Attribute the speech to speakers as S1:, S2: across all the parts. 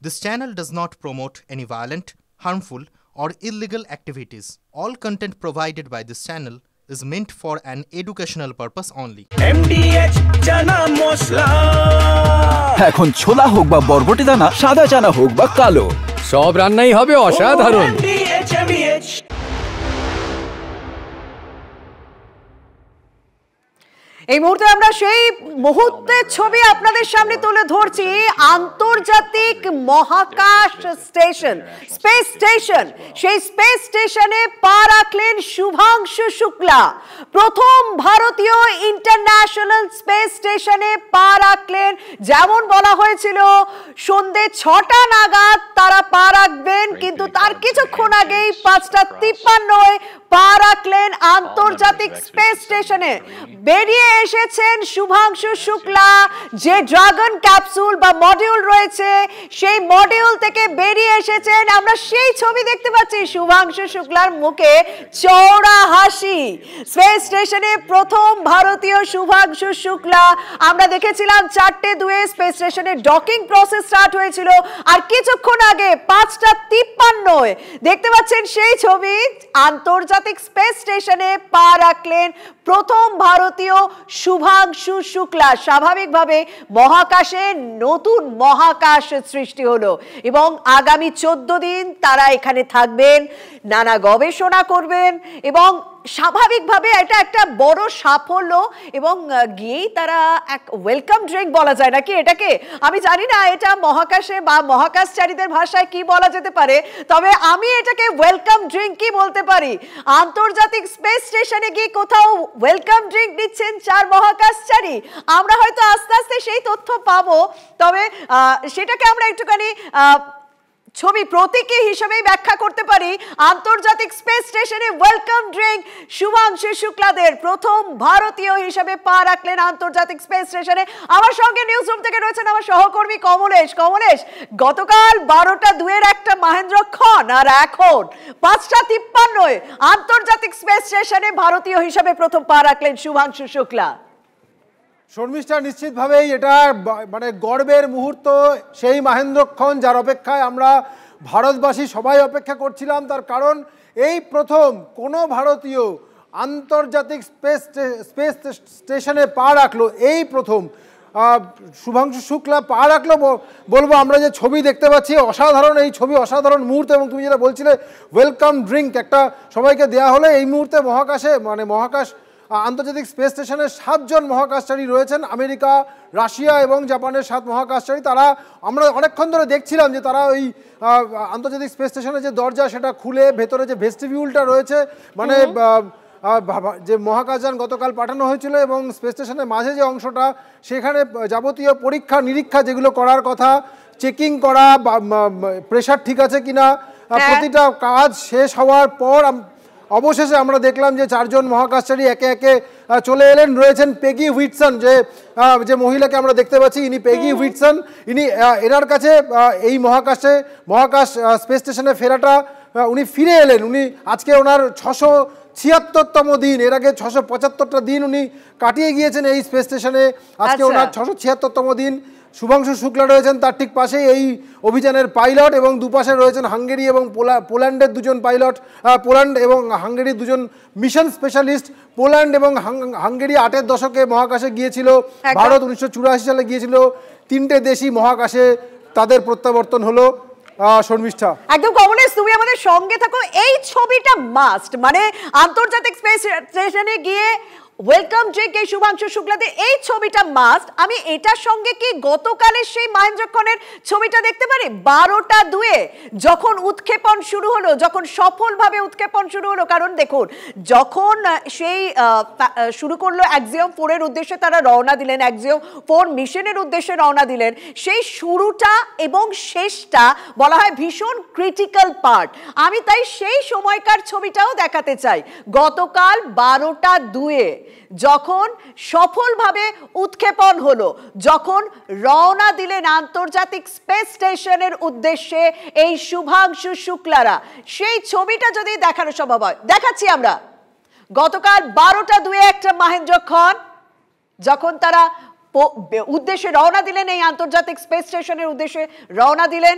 S1: This channel does not promote any violent, harmful, or illegal activities. All content provided by this channel is meant for an educational purpose only.
S2: MDH chana masala
S3: এখন ছোলা হোক বা বরবটি দানা, সাদা চানা হোক বা কালো,
S4: সব রান্নাই হবে অসাধারণ।
S2: MDH
S5: এই মুহূর্তে আমরা সেই মুহূর্তের ছবি আপনাদের সামনে তুলে ধরছি। আন্তর্জাতিক মহাকাশ স্টেশন, স্পেস স্টেশন, সেই স্পেস স্টেশনে পা রাখলেন শুভাংশু শুক্লা। প্রথম ভারতীয় ইন্টারন্যাশনাল স্পেস স্টেশনে পা রাখলেন। যেমন বলা হয়েছিল সন্ধ্যে 6টা নাগাদ তারা পা রাখবেন, কিন্তু তার কিছুক্ষণ আগেই 5:53 পা রাখলেন আন্তর্জাতিক স্পেস স্টেশনে। বেরিয়ে এসেছেন শুভাংশু শুক্লা। যে ড্রাগন ক্যাপসুল বা মডিউল রয়েছে সেই মডিউল থেকে বেরিয়ে এসেছেন। আমরা সেই ছবি দেখতে পাচ্ছি, শুভাংশু শুক্লার মুখে চওড়া হাসি। স্পেস স্টেশনে প্রথম ভারতীয় শুভাংশু শুক্লা। আমরা দেখেছিলাম 4:02 স্পেস স্টেশনে ডকিং প্রসেস স্টার্ট হয়েছিল, আর কিছুক্ষণ আগে 5:53 দেখতে পাচ্ছেন সেই ছবি। আন্তর্জাতিক স্পেস স্টেশনে পা রাখলেন প্রথম ভারতীয় শুভাংশু শুক্লা। স্বাভাবিকভাবে মহাকাশে নতুন মহাকাশ সৃষ্টি হলো এবং আগামী 14 দিন তারা এখানে থাকবেন, নানা গবেষণা করবেন এবং স্বাভাবিকভাবে এটা একটা বড় সাফল্য। এবং গিয়েই তারা এক ওয়েলকাম ড্রিঙ্ক বলা যায় নাকি এটাকে, আমি জানি না এটা মহাকাশে বা মহাকাশচারীদের ভাষায় কি বলা যেতে পারে, তবে আমি এটাকে ওয়েলকাম ড্রিঙ্কই বলতে পারি। আন্তর্জাতিক স্পেস স্টেশনে গিয়ে কোথাও ওয়েলকাম ড্রিঙ্ক দিচ্ছেন 4 মহাকাশচারী। আমরা হয়তো আস্তে আস্তে সেই তথ্য পাবো, তবে সেটাকে আমরা একটুখানি ছবি প্রতীকী হিসেবেই ব্যাখ্যা করতে পারি। আন্তর্জাতিক স্পেস স্টেশনে ওয়েলকাম ড্রিঙ্ক শুভাংশু শুক্লাদের। প্রথম ভারতীয় হিসেবে পা রাখলেন আন্তর্জাতিক স্পেস স্টেশনে। আমার সঙ্গে নিউজ রুম থেকে রয়েছেন আমার সহকর্মী কমলেশ। কমলেশ, গতকাল 12:02 একটা মহেন্দ্রক্ষণ, আর এখন 5:53 আন্তর্জাতিক স্পেস স্টেশনে ভারতীয় হিসেবে প্রথম পা রাখলেন শুভাংশু শুক্লা।
S6: শর্মিষ্ঠা, নিশ্চিতভাবেই এটা মানে গর্বের মুহূর্ত, সেই মহেন্দ্রক্ষণ যার অপেক্ষায় আমরা ভারতবাসী সবাই অপেক্ষা করছিলাম। তার কারণ এই প্রথম কোনো ভারতীয় আন্তর্জাতিক স্পেস স্টেশনে পা রাখলো, এই প্রথম শুভাংশু শুক্লা পা রাখলো। বলবো আমরা যে ছবি দেখতে পাচ্ছি অসাধারণ, এই ছবি অসাধারণ মুহূর্ত। এবং তুমি যেটা বলছিলে ওয়েলকাম ড্রিঙ্ক একটা সবাইকে দেওয়া হলে, এই মুহূর্তে মহাকাশে মানে মহাকাশ আন্তর্জাতিক স্পেস স্টেশনে 7 জন মহাকাশচারী রয়েছেন। আমেরিকা, রাশিয়া এবং জাপানের 7 মহাকাশচারী। তারা আমরা অনেকক্ষণ ধরে দেখছিলাম যে তারা ওই আন্তর্জাতিক স্পেস স্টেশনের যে দরজা সেটা খুলে ভেতরে যে ভেস্টিবিউলটা রয়েছে, মানে যে মহাকাশযান গতকাল পাঠানো হয়েছিল এবং স্পেস স্টেশনের মাঝে যে অংশটা, সেখানে যাবতীয় পরীক্ষা নিরীক্ষা যেগুলো করার কথা, চেকিং করা, প্রেশার ঠিক আছে কিনা, প্রতিটা কাজ শেষ হওয়ার পর অবশেষে আমরা দেখলাম যে 4 জন মহাকাশচারী একে একে চলে এলেন। রয়েছেন পেগি হুইটসন, যে মহিলাকে আমরা দেখতে পাচ্ছি, ইনি পেগি হুইটসন। ইনি এনার কাছে এই মহাকাশ স্পেস স্টেশনে ফেরাটা, উনি ফিরে এলেন। উনি আজকে ওনার 676তম দিন, এর আগে 675টা দিন উনি কাটিয়ে গিয়েছেন এই স্পেস স্টেশনে। আজকে ওনার 676তম দিন। শুভাংশু শুক্লা রয়েছেন তার ঠিক পাশেই এই অভিযানের পাইলট, এবং দুপাশে রয়েছেন হাঙ্গেরি এবং পোল্যান্ডের 2 জন পাইলট। পোল্যান্ড এবং হাঙ্গেরির 2 জন মিশন স্পেশালিস্ট। পোল্যান্ড এবং হাঙ্গেরি 8-এর দশকে মহাকাশে গিয়েছিল, ভারত 1984 সালে গিয়েছিল। 3টে দেশই মহাকাশে তাদের প্রত্যাবর্তন হলো। শর্মিষ্ঠা,
S5: একদম কমলেশ, তুমি আমাদের সঙ্গে থাকো। এই ছবিটা মাস্ট, মানে আন্তর্জাতিক স্পেস স্টেশনে গিয়ে ওয়েলকাম ড্রিঙ্ক এই শুভাংশু শুক্লাদের, এই ছবিটা মাস্ট। আমি এটার সঙ্গে কি গতকালের সেই মহেন্দ্রক্ষণের ছবিটা দেখতে পারি? 12:02 যখন উৎক্ষেপণ শুরু হলো, যখন সফলভাবে উৎক্ষেপণ শুরু হলো। কারণ দেখুন, যখন সেই শুরু করলো অ্যাক্সিওম 4 এর উদ্দেশ্যে তারা রওনা দিলেন, অ্যাক্সিওম 4 মিশনের উদ্দেশ্যে রওনা দিলেন, সেই শুরুটা এবং শেষটা বলা হয় ভীষণ ক্রিটিক্যাল পার্ট। আমি তাই সেই সময়কার ছবিটাও দেখাতে চাই। গতকাল 12:02 যখন সফলভাবে উৎক্ষেপণ হলো, যখন রওনা দিলেন আন্তর্জাতিক স্পেস স্টেশনের উদ্দেশ্যে এই শুভাংশু শুক্লারা, সেই ছবিটা যদি দেখানো সম্ভব হয় দেখাচ্ছি আমরা। গতকাল 12:02 একটা মহেন্দ্রক্ষণ, যখন তারা উদ্দেশ্যে রওনা দিলেন, এই আন্তর্জাতিক স্পেস স্টেশনের উদ্দেশ্যে রওনা দিলেন।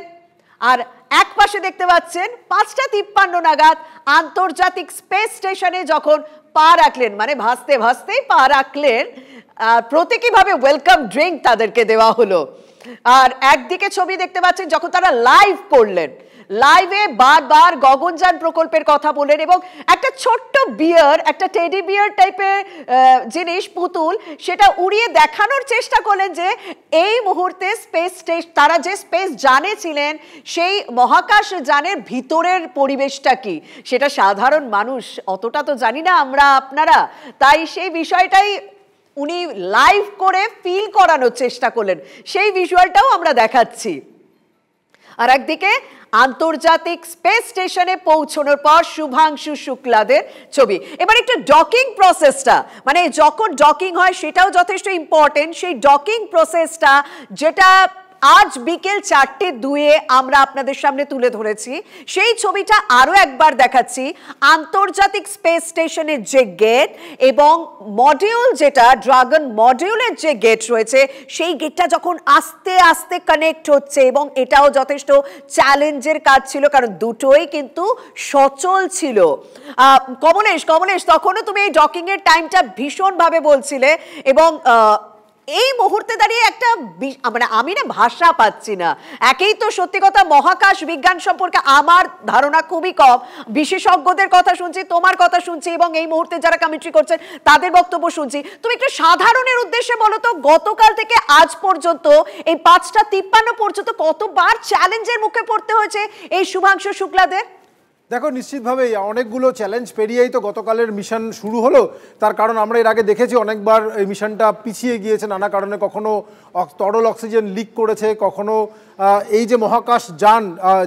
S5: আর এক পাশে দেখতে পাচ্ছেন 5:53 নাগাদ আন্তর্জাতিক স্পেস স্টেশনে যখন পা রাখলেন, মানে ভাসতে ভাসতেই পা রাখলেন, প্রতীকীভাবে ওয়েলকাম ড্রিঙ্ক তাদেরকে দেওয়া হলো। আর একদিকে ছবি দেখতে পাচ্ছেন যখন তারা লাইভ করলেন, লাইভে বারবার গগনযান প্রকল্পের কথা বললেন এবং একটা ছোট্ট বিয়ার, একটা টেডি বিয়ার টাইপের জিনিস, পুতুল, সেটা উড়িয়ে দেখানোর চেষ্টা করলেন যে এই মুহূর্তে স্পেস স্টেশন, তারা যে স্পেস যানে ছিলেন সেই মহাকাশ যানের ভিতরের পরিবেশটা কি, সেটা সাধারণ মানুষ অতটা তো জানি না আমরা আপনারা, তাই সেই বিষয়টাই উনি লাইভ করে ফিল করানোর চেষ্টা করলেন, সেই ভিজুয়ালটাও আমরা দেখাচ্ছি। আর একদিকে আন্তর্জাতিক স্পেস স্টেশনে পৌঁছানোর পর শুভাংশু শুক্লাদের ছবি। এবার একটু ডকিং প্রসেসটা, মানে যখন ডকিং হয় সেটাও যথেষ্ট ইম্পর্টেন্ট, সেই ডকিং প্রসেসটা যেটা আজ বিকেল 4:02 আমরা আপনাদের সামনে তুলে ধরেছি, সেই ছবিটা আরো একবার দেখাচ্ছি। আন্তর্জাতিক স্পেস স্টেশনের যে গেট এবং মডিউল, যেটা ড্রাগন মডিউলের যে গেট রয়েছে, সেই গেটটা যখন আস্তে আস্তে কানেক্ট হচ্ছে, এবং এটাও যথেষ্ট চ্যালেঞ্জের কাজ ছিল কারণ দুটোই কিন্তু সচল ছিল। কমলেশ, তখনও তুমি এই ডকিং এর টাইমটা ভীষণভাবে বলছিলে, এবং এই মুহূর্তে দাঁড়িয়ে একটা মানে আমি না ভাষা পাচ্ছি না। একেই তো সত্যি কথা মহাকাশ বিজ্ঞান সম্পর্কে আমার ধারণা খুবই কম, বিশেষজ্ঞদের কথা শুনছি, তোমার কথা শুনছি, এবং এই মুহূর্তে যারা কমেন্ট্রি করছেন তাদের বক্তব্য শুনছি। তুমি একটু সাধারণের উদ্দেশ্যে বলো তো, গতকাল থেকে আজ পর্যন্ত এই 5:53 পর্যন্ত কতবার চ্যালেঞ্জের মুখে পড়তে হয়েছে এই শুভাংশু শুক্লাদের?
S6: দেখো, নিশ্চিতভাবেই অনেকগুলো চ্যালেঞ্জ পেরিয়েই তো গতকালের মিশন শুরু হলো। তার কারণ আমরা এর আগে দেখেছি অনেকবার এই মিশনটা পিছিয়ে গিয়েছে নানা কারণে, কখনো তরল অক্সিজেন লিক করেছে, কখনো এই যে মহাকাশ যান,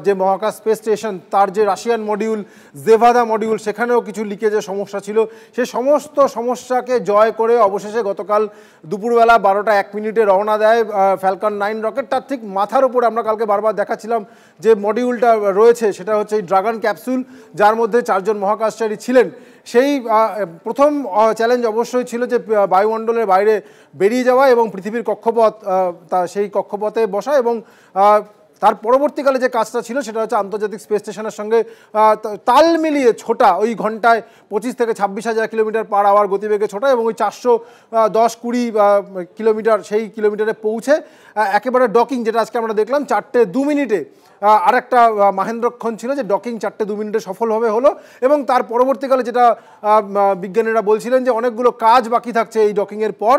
S6: যে মহাকাশ স্পেস স্টেশন, তার যে রাশিয়ান মডিউল জেভাদা মডিউল, সেখানেও কিছু লিকেজের সমস্যা ছিল। সেই সমস্ত সমস্যাকে জয় করে অবশেষে গতকাল দুপুরবেলা 12:01 রওনা দেয় ফ্যালকন 9 রকেট। তার ঠিক মাথার উপরে আমরা কালকে বারবার দেখাচ্ছিলাম যে মডিউলটা রয়েছে, সেটা হচ্ছে এই ড্রাগন ক্যাপসুল, যার মধ্যে 4 জন মহাকাশচারী ছিলেন। সেই প্রথম চ্যালেঞ্জ অবশ্যই ছিল যে বায়ুমণ্ডলের বাইরে বেরিয়ে যাওয়া এবং পৃথিবীর কক্ষপথ, সেই কক্ষপথে বসা, এবং তার পরবর্তীকালে যে কাজটা ছিল সেটা হচ্ছে আন্তর্জাতিক স্পেস স্টেশনের সঙ্গে তাল মিলিয়ে ছোটা, ওই ঘন্টায় 25 থেকে 26,000 কিলোমিটার পার আওয়ার গতিবেগে ছোটা, এবং ওই 410-20 কিলোমিটার, সেই কিলোমিটারে পৌঁছে একেবারে ডকিং, যেটা আজকে আমরা দেখলাম 4:02 আর একটা মাহেন্দ্রক্ষণ ছিল যে ডকিং 4:02 সফলভাবে হলো। এবং তার পরবর্তীকালে যেটা বিজ্ঞানীরা বলছিলেন যে অনেকগুলো কাজ বাকি থাকছে এই ডকিংয়ের পর।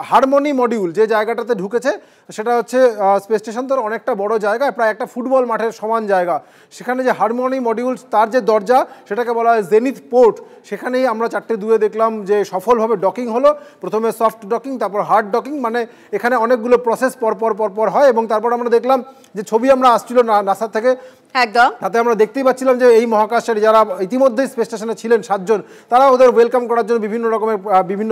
S6: হারমোনি মডিউল যে জায়গাটাতে ঢুকেছে সেটা হচ্ছে স্পেস স্টেশন, তার অনেকটা বড় জায়গা, প্রায় একটা ফুটবল মাঠের সমান জায়গা। সেখানে যে হারমোনি মডিউল, তার যে দরজা, সেটাকে বলা হয় জেনিথ পোর্ট, সেখানেই আমরা 4:02 দেখলাম যে সফলভাবে ডকিং হলো। প্রথমে সফট ডকিং, তারপর হার্ড ডকিং, মানে এখানে অনেকগুলো প্রসেস পরপর হয়। এবং তারপর আমরা দেখলাম যে ছবি আমরা আসছিল নাসা থেকে,
S5: একদম
S6: তাতে আমরা দেখতেই পাচ্ছিলাম যে এই মহাকাশচারী যারা ইতিমধ্যেই স্পেস স্টেশনে ছিলেন 7 জন, তারা ওদের ওয়েলকাম করার জন্য বিভিন্ন রকমের বিভিন্ন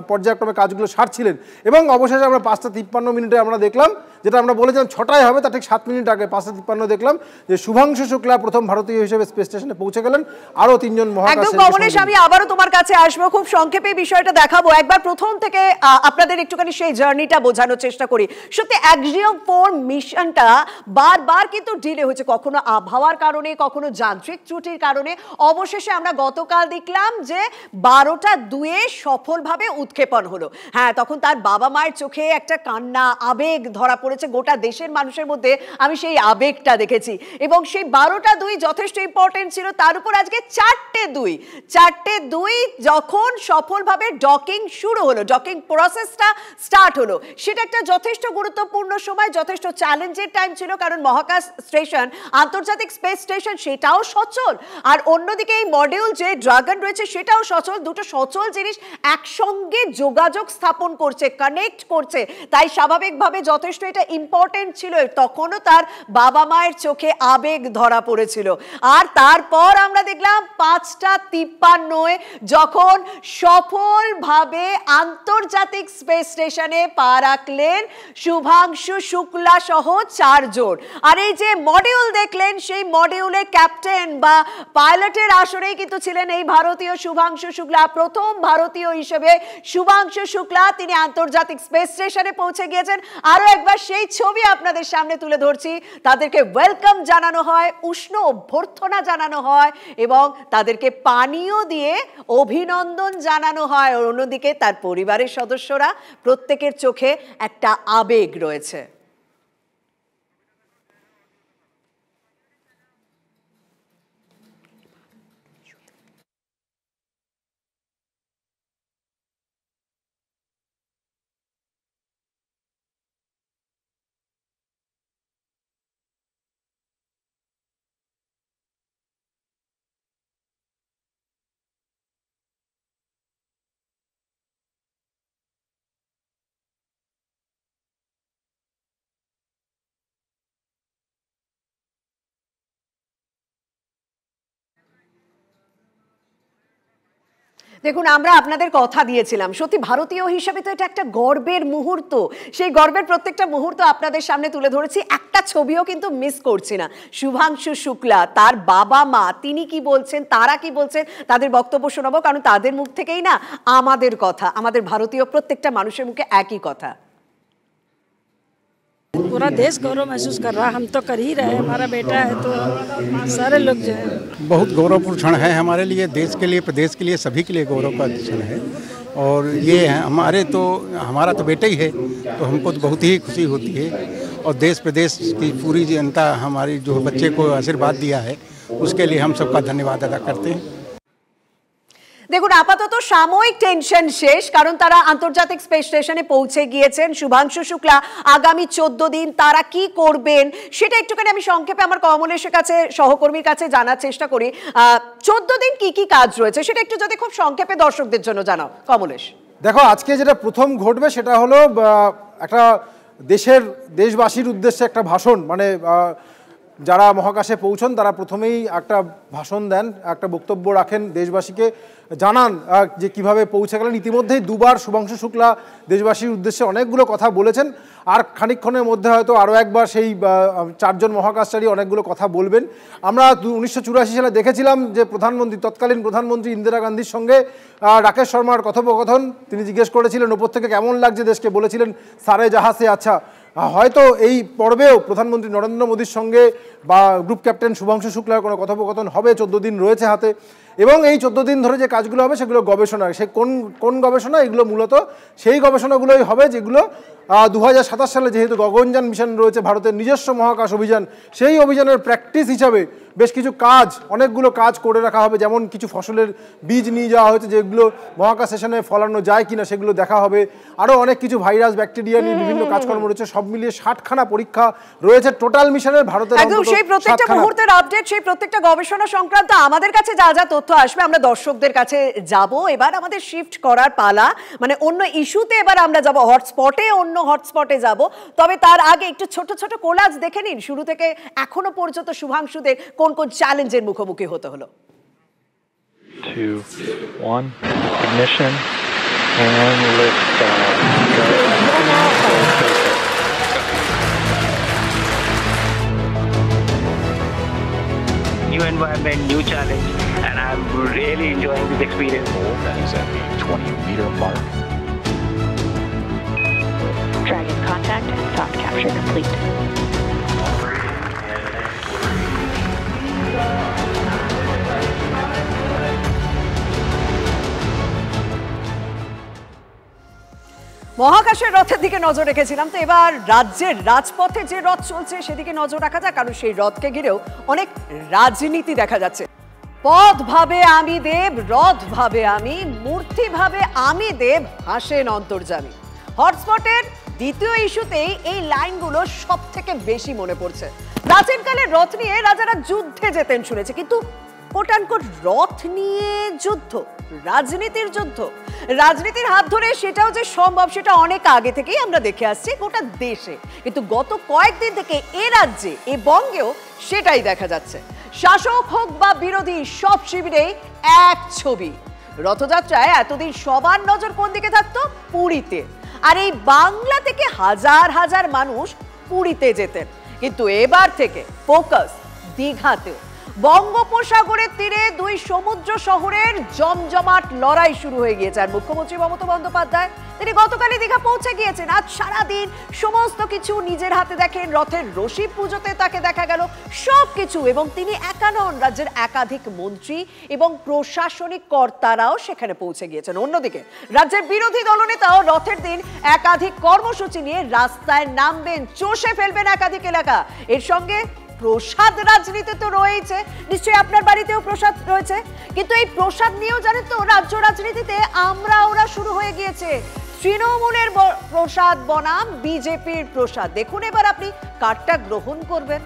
S6: পর্যায়ক্রমে কাজগুলো সারছিলেন। এবং অবশেষে আমরা 5:53 আমরা দেখলাম, যেটা আমরা বলেছিলাম 6টায় হবে, তার ঠিক 7 মিনিট আগে 5:53 দেখলাম যে শুভাংশু শুক্লা প্রথম ভারতীয় হিসেবে স্পেস স্টেশনে পৌঁছে গেলেন। আরো 3 জন মহাকাশচারী।
S5: আমি আবারও তোমার কাছে আসবো, খুব সংক্ষেপে বিষয়টা দেখাবো। একবার প্রথম থেকে আপনাদের একটুখানি সেই জার্নিটা বোঝানোর চেষ্টা করি। সত্যি অ্যাক্সিওম 4 মিশনটা বারবার কিন্তু ডিলে হয়েছে, কখনো আবহাওয়ার কারণে, কখনো যান্ত্রিক ত্রুটির কারণে। অবশেষে আমরা গতকাল দেখলাম যে 12:02 সফলভাবে উৎক্ষেপণ হলো। হ্যাঁ, তখন তার বাবা মায়ের চোখে একটা কান্না, আবেগ ধরা পড়েছে, গোটা দেশের মানুষের মধ্যে আমি সেই আবেগটা দেখেছি। এবং সেই 12:02 যথেষ্ট ইম্পর্টেন্ট ছিল। তার উপর আজকে 4:02 যখন সফলভাবে ডকিং শুরু হলো, ডকিং প্রসেসটা স্টার্ট হলো, সেটা একটা যথেষ্ট গুরুত্বপূর্ণ সময়, যথেষ্ট চ্যালেঞ্জের টাইম ছিল, কারণ মহাকাশ স্টেশন, আন্তর্জাতিক স্পেস স্টেশন, সেটাও সচল, আর অন্যদিকে এই মডিউল যে ড্রাগন রয়েছে সেটাও সচল। দুটো সচল জিনিস একসঙ্গে যোগাযোগ স্থাপন করছে, কানেক্ট করছে, তাই স্বাভাবিকভাবে যথেষ্ট এটা ইম্পর্টেন্ট ছিল। তখন তখনও তার বাবা মায়ের চোখে আবেগ ধরা পড়েছিল। আর তারপর আমরা দেখলাম 5:53 যখন সফলভাবে আন্তর্জাতিক স্পেস স্টেশনে পা রাখলেন শুভাংশু শুক্লা সহ 4 জন। আর এই যে মডিউল দেখলেন, সেই মডিউলে ক্যাপ্টেন বা পাইলটের আসরেই কিন্তু ছিলেন এই ভারতীয় শুভাংশু শুক্লা। প্রথম ভারতীয় হিসেবে শুভাংশু শুক্লা তিনি আন্তর্জাতিক স্পেস স্টেশনে পৌঁছে গিয়েছেন। আরো একবার সেই ছবি আপনাদের সামনে তুলে ধরছি। তাদেরকে ওয়েলকাম জানানো হয়, উষ্ণ অভ্যর্থনা জানানো হয় এবং তাদেরকে পানীয় দিয়ে অভিনন্দন জানানো হয়। অন্যদিকে তার পরিবারের সদস্যরা প্রত্যেকের চোখে একটা আবেগ রয়েছে। দেখুন, আমরা আপনাদের কথা দিয়েছিলাম, সত্যি ভারতীয় হিসাবে তো এটা একটা গর্বের মুহূর্ত। সেই গর্বের প্রত্যেকটা মুহূর্ত আপনাদের সামনে তুলে ধরেছি। একটা ছবিও কিন্তু মিস করছি না। শুভাংশু শুক্লা, তার বাবা মা, তিনি কি বলছেন, তারা কি বলছেন, তাদের বক্তব্য শোনাবো, কারণ তাদের মুখ থেকেই না আমাদের কথা, আমাদের ভারতীয় প্রত্যেকটা মানুষের মুখে একই কথা।
S7: पूरा देश गौरव महसूस कर रहा, हम तो कर ही रहे हैं, हमारा बेटा है तो सारे लोग जो है।
S8: बहुत गौरवपूर्ण क्षण है हमारे लिए, देश के लिए, प्रदेश के लिए, सभी के लिए गौरव का क्षण है। और ये हमारा तो बेटा ही है, तो हमको तो बहुत ही खुशी होती है। और देश प्रदेश की पूरी जनता हमारी जो बच्चे को आशीर्वाद दिया है, उसके लिए हम सबका धन्यवाद अदा करते हैं।
S5: দেখুন, আপাতত সাময়িক টেনশন শেষ, কারণ তারা আন্তর্জাতিক স্পেস স্টেশনে পৌঁছে গিয়েছেন। শুভাংশু শুক্লা আগামী 14 দিন তারা কি করবেন সেটা একটুখানি আমি সংক্ষেপে আমার কমলেশের কাছে, সহকর্মীর কাছে জানার চেষ্টা করি। 14 দিন কি কি কাজ রয়েছে সেটা একটু যদি খুব সংক্ষেপে দর্শকদের জন্য জানাও কমলেশ।
S6: দেখো, আজকে যেটা প্রথম ঘটবে সেটা হলো একটা দেশবাসীর উদ্দেশ্যে একটা ভাষণ, মানে যারা মহাকাশে পৌঁছন তারা প্রথমেই একটা ভাষণ দেন, একটা বক্তব্য রাখেন, দেশবাসীকে জানান যে কিভাবে পৌঁছে গেলেন। ইতিমধ্যেই দুবার শুভাংশু শুক্লা দেশবাসীর উদ্দেশ্যে অনেকগুলো কথা বলেছেন, আর খানিকক্ষণের মধ্যে হয়তো আরও একবার সেই 4 জন মহাকাশচারী অনেকগুলো কথা বলবেন। আমরা 1984 সালে দেখেছিলাম যে তৎকালীন প্রধানমন্ত্রী ইন্দিরা গান্ধীর সঙ্গে রাকেশ শর্মার কথোপকথন। তিনি জিজ্ঞেস করেছিলেন ওপর থেকে কেমন লাগছে দেশকে, বলেছিলেন সারে জাহাজে আচ্ছা। হয়তো এই পর্বেও প্রধানমন্ত্রী নরেন্দ্র মোদীর সঙ্গে বা গ্রুপ ক্যাপ্টেন শুভাংশু শুক্লার কোনো কথোপকথন হবে। 14 দিন রয়েছে হাতে, এবং এই 14 দিন ধরে যে কাজগুলো হবে সেগুলো গবেষণা। সে কোন গবেষণা? এগুলো মূলত সেই গবেষণাগুলোই হবে যেগুলো 2027 সালে যেহেতু গগনযান মিশন রয়েছে, ভারতের নিজস্ব মহাকাশ অভিযান, সেই অভিযানের প্র্যাকটিস হিসাবে বেশ কিছু অনেকগুলো কাজ করে রাখা হবে। যেমন কিছু ফসলের বীজ নিয়ে যাওয়া হয়েছে যেগুলো মহাকাশ স্টেশনে ফলানো যায় কিনা সেগুলো দেখা হবে। আরও অনেক কিছু ভাইরাস, ব্যাকটেরিয়া নিয়ে বিভিন্ন কাজকর্ম রয়েছে। সব মিলিয়ে 60খানা পরীক্ষা রয়েছে টোটাল মিশনের ভারতের।
S5: একদম সেই প্রত্যেকটা মুহূর্তের আপডেট, সেই প্রত্যেকটা গবেষণা সংক্রান্ত আমাদের কাছে যা যা তথ্য আসবে আমরা দর্শকদের কাছে যাব। এবার আমাদের শিফট করার পালা, মানে অন্য ইস্যুতে এবার আমরা যাব, অন্য হটস্পটে যাব। তবে তার আগে একটু ছোট ছোট কোলাজ দেখে নিন শুরু থেকে এখনো পর্যন্ত শুভাংশুদের কোন কোন চ্যালেঞ্জের মুখোমুখি হতে হলো।
S9: 2, 1, ignition and lift off.
S2: New environment, new challenge, and I'm really enjoying this experience.
S9: That is at the 20-meter mark.
S10: Dragon contact, soft capture complete.
S5: মহাকাশের রথের দিকে নজর রেখেছিলাম, তো এবার রাজ্যের রাজপথে যে রথ চলছে সেদিকে নজর রাখা যাক, কারণ সেই রথকে ঘিরেও অনেক রাজনীতি দেখা যাচ্ছে। পথ ভাবে আমি দেব, রথ ভাবে আমি, মূর্তি ভাবে আমি দেব, হাসেন অন্তর্যামী। হটস্পটের দ্বিতীয় ইস্যুতেই এই লাইনগুলো সব থেকে বেশি মনে পড়ছে। প্রাচীনকালে রথ নিয়ে রাজারা যুদ্ধে যেতেন শুনেছে, কিন্তু কোট আনকোট রথ নিয়ে যুদ্ধ রাজনীতির যুদ্ধ, রাজনীতির হাত ধরে সেটাও যে সম্ভব সেটা অনেক আগে থেকেই আমরা দেখে আসছি গোটা দেশে, কিন্তু গত কয়েকদিন থেকে এ রাজ্যে, এ বঙ্গেও সেটাই দেখা যাচ্ছে। শাসক হোক বা বিরোধী, সব শিবিরেই এক ছবি। রথযাত্রায় এতদিন সবার নজর কোন দিকে থাকতো? পুরীতে। আর এই বাংলা থেকে হাজার হাজার মানুষ পুরীতে যেতেন, কিন্তু এবার থেকে ফোকাস দীঘাতেও। বঙ্গোপসাগরের তীরে দুই সমুদ্র শহরের জমজমাট লড়াই শুরু হয়ে গিয়েছে। আর মুখ্যমন্ত্রী মমতা বন্দ্যোপাধ্যায় তিনি গতকালই দীঘা পৌঁছে গিয়েছেন। আজ সারাদিন সমস্ত কিছু নিজের হাতে দেখেন, রথের রশি পুজোতে তাকে দেখা গেল, সবকিছু। এবং তিনি একা নন, রাজ্যের একাধিক মন্ত্রী এবং প্রশাসনিক কর্তারাও সেখানে পৌঁছে গিয়েছেন। অন্যদিকে রাজ্যের বিরোধী দলনেতাও রথের দিন একাধিক কর্মসূচি নিয়ে রাস্তায় নামবেন, চষে ফেলবেন একাধিক এলাকা। এর সঙ্গে প্রসাদ রাজনীতি তো রয়েছে, নিশ্চয়ই আপনার বাড়িতেও প্রসাদ রয়েছে, কিন্তু এই প্রসাদ নিয়েও জানেন তো রাজ্য রাজনীতিতে আমরা ওরা শুরু হয়ে গিয়েছে। তৃণমূলের প্রসাদ বনাম বিজেপির প্রসাদ। দেখুন এবার আপনি কারটা গ্রহণ করবেন।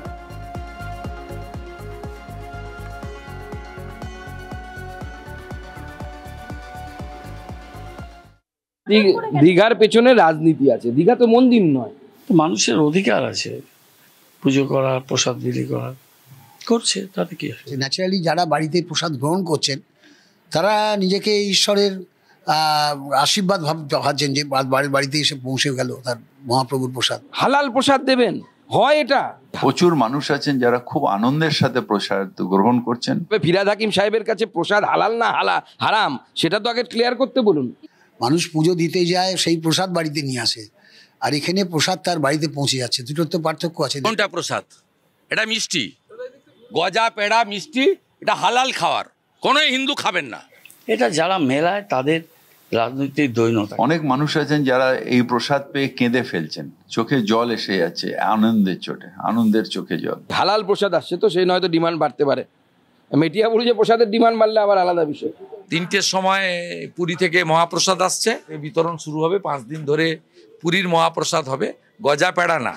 S11: দীঘার পেছনে রাজনীতি আছে, দীঘা তো মন্দির নয়।
S12: মানুষের অধিকার আছে পুজো করার, প্রসাদ বিলি করার, করছে, তাতে কি আছে।
S13: ন্যাচারালি যারা বাড়িতে প্রসাদ গ্রহণ করছেন তারা নিজেকে ঈশ্বরের আশীর্বাদ ভাবছেন যে বাড়িতে এসে পৌঁছে গেল তার মহাপ্রভুর প্রসাদ।
S11: হালাল প্রসাদ দেবেন, হয় এটা।
S14: প্রচুর মানুষ আছেন যারা খুব আনন্দের সাথে প্রসাদ গ্রহণ করছেন।
S11: ফিরহাদ হাকিম সাহেবের কাছে প্রসাদ হালাল না হারাম সেটা তো আগে ক্লিয়ার করতে বলুন।
S13: মানুষ পুজো দিতে যায়, সেই প্রসাদ বাড়িতে নিয়ে আসে, আর এখানে প্রসাদ তার বাড়িতে পৌঁছে যাচ্ছে, দুটোর তো পার্থক্য আছে।
S15: কোনটা প্রসাদ? এটা মিষ্টি, গজা পেড়া মিষ্টি, এটা হালাল খাওয়ার, কোনো হিন্দু খাবেন না।
S12: এটা যারা মেলায় তাদের রাজনৈতিক দৈন্যতা।
S14: অনেক মানুষ আছেন যারা এই প্রসাদ পেয়ে কেঁদে ফেলছেন, চোখে জল এসে যাচ্ছে আনন্দের চোটে, আনন্দের চোখে জল।
S11: হালাল প্রসাদ আসছে তো সেই নয়তো ডিমান্ড বাড়তে পারে। মেটিয়াপুরি যে প্রসাদের ডিমান্ড বাড়লে আবার আলাদা বিষয়।
S15: 3টের সময় পুরী থেকে মহাপ্রসাদ আসছে, বিতরণ শুরু হবে, 5 দিন ধরে পুরীর মহাপ্রসাদ হবে, গজা পেড়া না।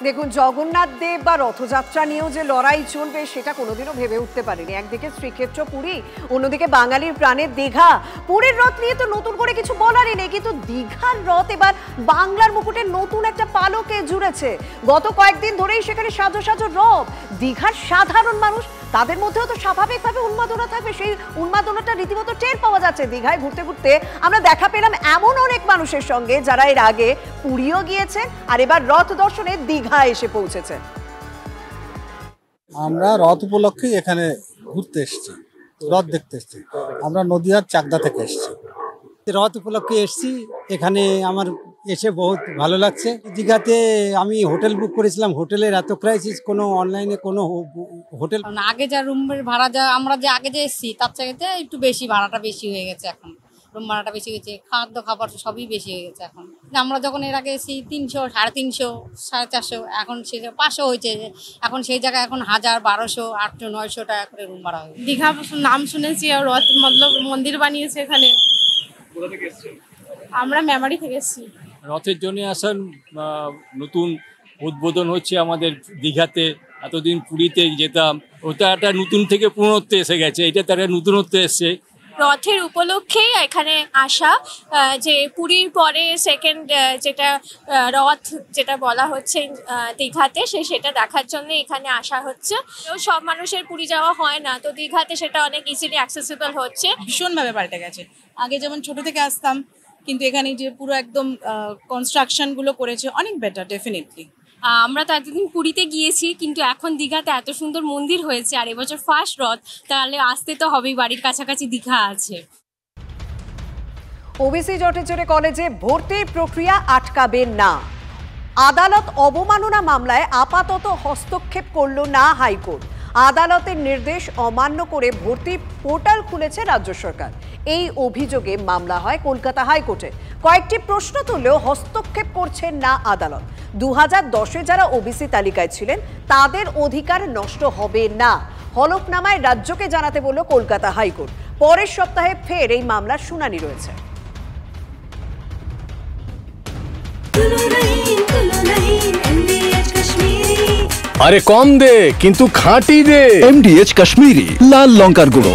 S5: দেখুন, জগন্নাথ দেব বা রথযাত্রা নিয়েও যে লড়াই চলবে সেটা কোনোদিনও ভেবে উঠতে পারিনি। একদিকে শ্রীক্ষেত্র পুরী, অন্যদিকে বাঙালির প্রাণের দীঘা। পুরীর রথ নিয়ে তো নতুন করে কিছু বলারই নেই, কিন্তু দীঘার রথ এবার বাংলার মুকুটের নতুন একটা পালকে জুড়েছে। গত কয়েকদিন ধরেই সেখানে সাজো সাজো রথ। দীঘার সাধারণ মানুষ, তাদের মধ্যেও তো স্বাভাবিকভাবে উন্মাদনা থাকবে, সেই উন্মাদনাটা রীতিমতো টের পাওয়া যাচ্ছে। দীঘায় ঘুরতে ঘুরতে আমরা দেখা পেলাম এমন অনেক মানুষের সঙ্গে যারা এর আগে পুরীও গিয়েছেন আর এবার রথ দর্শনে দীঘা এসে পৌঁছেছেন।
S16: আমরা রথ উপলক্ষে এখানে ঘুরতে এসেছি, রথ দেখতে এসেছি। আমরা নদিয়ার চাকদা থেকে এসেছি, রথ উপলক্ষে এসেছি। এখানে আমার এসে বহুত ভালো লাগছে। দীঘাতে আমি হোটেল বুক করেছিলাম, হোটেলের এত ক্রাইসিস, কোনো অনলাইনে কোনো হোটেল
S17: আগে যা রুমের ভাড়া যা আমরা যে আগে যে এসেছি তার চাইতে একটু বেশি, ভাড়াটা বেশি হয়ে গেছে। এখন রুম ভাড়াটা বেশি গেছে, খাদ্য খাবার সবই বেশি হয়ে গেছে। এখন আমরা যখন এর আগে এসেছি 300, 350, 450, এখন সে 500 হয়েছে। এখন সেই জায়গায় এখন 1000, 1200, 800, 900 টাকা করে রুম ভাড়া হয়েছে।
S18: দীঘা নাম শুনেছি, আর রথ মতলব মন্দির বানিয়েছে এখানে। আমরা মেমারি থেকে এসেছি।
S19: রথের জন্য আসার নতুন উদ্বোধন হচ্ছে আমাদের দীঘাতে। এতদিন পুরীতে যেতাম, ওটা একটা নতুন থেকে পুনরুত্ব এসে গেছে, এটা তার নতুনত্ব এসছে।
S18: রথের উপলক্ষেই এখানে আসা, যে পুরীর পরে সেকেন্ড যেটা রথ যেটা বলা হচ্ছে দীঘাতে, সেটা দেখার জন্য এখানে আসা হচ্ছে। সব মানুষের পুরী যাওয়া হয় না, তো দীঘাতে সেটা অনেক ইজিলি অ্যাক্সেসিবল হচ্ছে।
S20: ভীষণভাবে পাল্টে গেছে। আগে যেমন ছোট থেকে আসতাম, কিন্তু এখানে যে পুরো একদম কনস্ট্রাকশন গুলো করেছে, অনেক বেটার ডেফিনেটলি।
S18: আমরা তো এতদিন পুরীতে গিয়েছি, কিন্তু এখন দীঘাতে এত সুন্দর মন্দির হয়েছে, আর এবছর ফার্স্ট রথ, তাহলে আসতে তো হবেই, বাড়ির কাছাকাছি দীঘা আছে।
S5: ওবিসি জটের জেরে কলেজে ভর্তির প্রক্রিয়া আটকাবে না। আদালত অবমাননা মামলায় আপাতত হস্তক্ষেপ করল না হাইকোর্ট। আদালতের নির্দেশ অমান্য করে ভর্তি পোর্টাল খুলেছে রাজ্য সরকার। এই অভিযোগে মামলা হয় কলকাতা হাইকোর্টে। কয়েকটি প্রশ্ন তুললেও হস্তক্ষেপ করছেন না আদালত। 2010-এ যারা ওবিসি তালিকায় ছিলেন তাদের অধিকার নষ্ট হবে না, হলফনামায় রাজ্যকে জানাতে বলল কলকাতা হাইকোর্ট। পরের সপ্তাহে ফের এই মামলার শুনানি রয়েছে।
S4: আরে কম দে কিন্তু খাঁটি দে।
S3: MDH কাশ্মীরি লাল লঙ্কার গুঁড়ো।